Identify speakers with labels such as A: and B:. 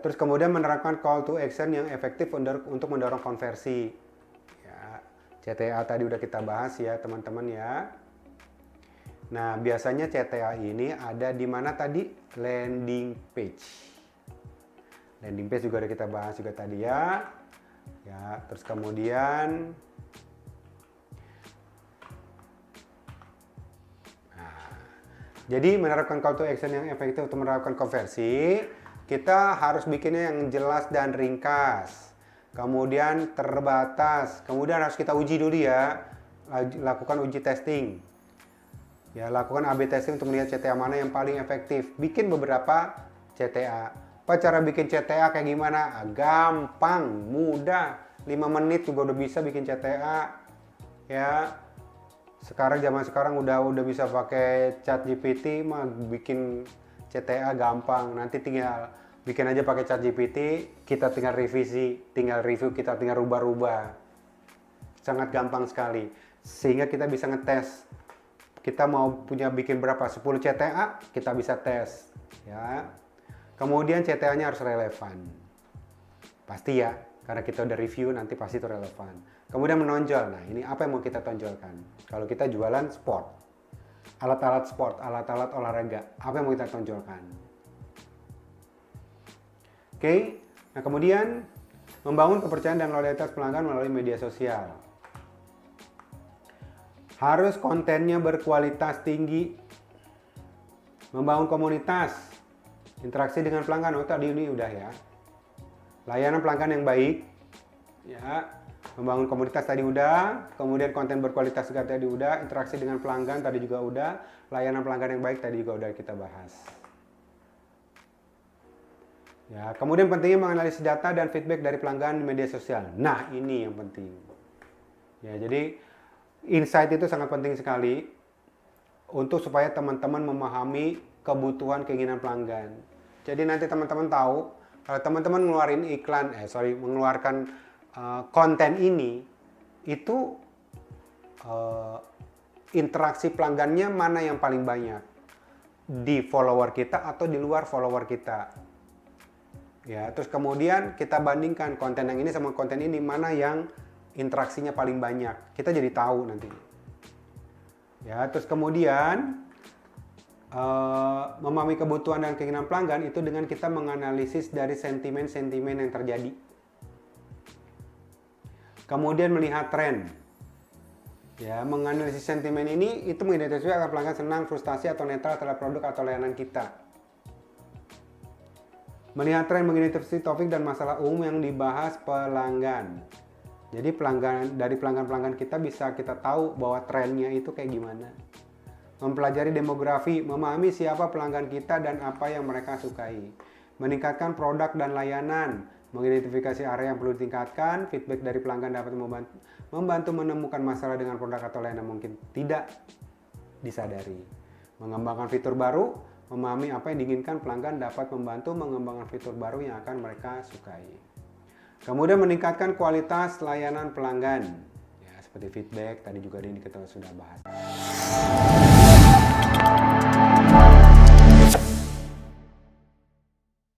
A: terus kemudian menerapkan call to action yang efektif untuk mendorong konversi. Ya, CTA tadi udah kita bahas ya teman-teman ya. Nah, biasanya CTA ini ada di mana tadi? Landing page. Landing page juga udah kita bahas juga tadi ya. Ya, terus kemudian jadi menerapkan call to action yang efektif untuk menerapkan konversi, kita harus bikinnya yang jelas dan ringkas. Kemudian terbatas. Kemudian harus kita uji dulu ya. Lakukan uji testing. Ya, lakukan A/B testing untuk melihat CTA mana yang paling efektif. Bikin beberapa CTA. Apa cara bikin CTA kayak gimana? Gampang, mudah. 5 menit juga udah bisa bikin CTA. Ya. Zaman sekarang udah bisa pakai ChatGPT mah bikin CTA gampang. Nanti tinggal bikin aja pakai ChatGPT, kita tinggal revisi, tinggal review, kita tinggal rubah-rubah. Sangat gampang sekali. Sehingga kita bisa ngetes. Kita mau bikin berapa? 10 CTA, kita bisa tes, ya. Kemudian CTA-nya harus relevan. Pasti ya, karena kita udah review nanti pasti itu relevan. Kemudian menonjol. Nah, ini apa yang mau kita tonjolkan? Kalau kita jualan sport, alat-alat sport, alat-alat olahraga, apa yang mau kita tonjolkan? Oke. Nah, kemudian membangun kepercayaan dan loyalitas pelanggan melalui media sosial. Harus kontennya berkualitas tinggi. Membangun komunitas, interaksi dengan pelanggan. Oh, tadi ini udah ya. Layanan pelanggan yang baik, ya. Membangun komunitas tadi udah, kemudian konten berkualitas juga tadi udah, interaksi dengan pelanggan tadi juga udah, layanan pelanggan yang baik tadi juga udah kita bahas. Ya, kemudian pentingnya menganalisis data dan feedback dari pelanggan di media sosial. Nah, ini yang penting. Ya, jadi insight itu sangat penting sekali untuk supaya teman-teman memahami kebutuhan keinginan pelanggan. Jadi nanti teman-teman tahu kalau teman-teman ngeluarin mengeluarkan konten ini itu interaksi pelanggannya mana yang paling banyak, di follower kita atau di luar follower kita. Ya, terus kemudian kita bandingkan konten yang ini sama konten ini, mana yang interaksinya paling banyak. Kita jadi tahu nanti. Ya, terus kemudian memahami kebutuhan dan keinginan pelanggan itu dengan kita menganalisis dari sentimen-sentimen yang terjadi. Kemudian melihat tren. Ya, menganalisis sentimen ini itu mengidentifikasi agar pelanggan senang, frustasi atau netral terhadap produk atau layanan kita. Melihat tren, mengidentifikasi topik dan masalah umum yang dibahas pelanggan. Jadi dari pelanggan-pelanggan kita bisa kita tahu bahwa trennya itu kayak gimana. Mempelajari demografi, memahami siapa pelanggan kita dan apa yang mereka sukai. Meningkatkan produk dan layanan, mengidentifikasi area yang perlu ditingkatkan, feedback dari pelanggan dapat membantu menemukan masalah dengan produk atau layanan mungkin tidak disadari. Mengembangkan fitur baru, memahami apa yang diinginkan pelanggan dapat membantu mengembangkan fitur baru yang akan mereka sukai. Kemudian meningkatkan kualitas layanan pelanggan. Ya, seperti feedback, tadi juga ini kita sudah bahas.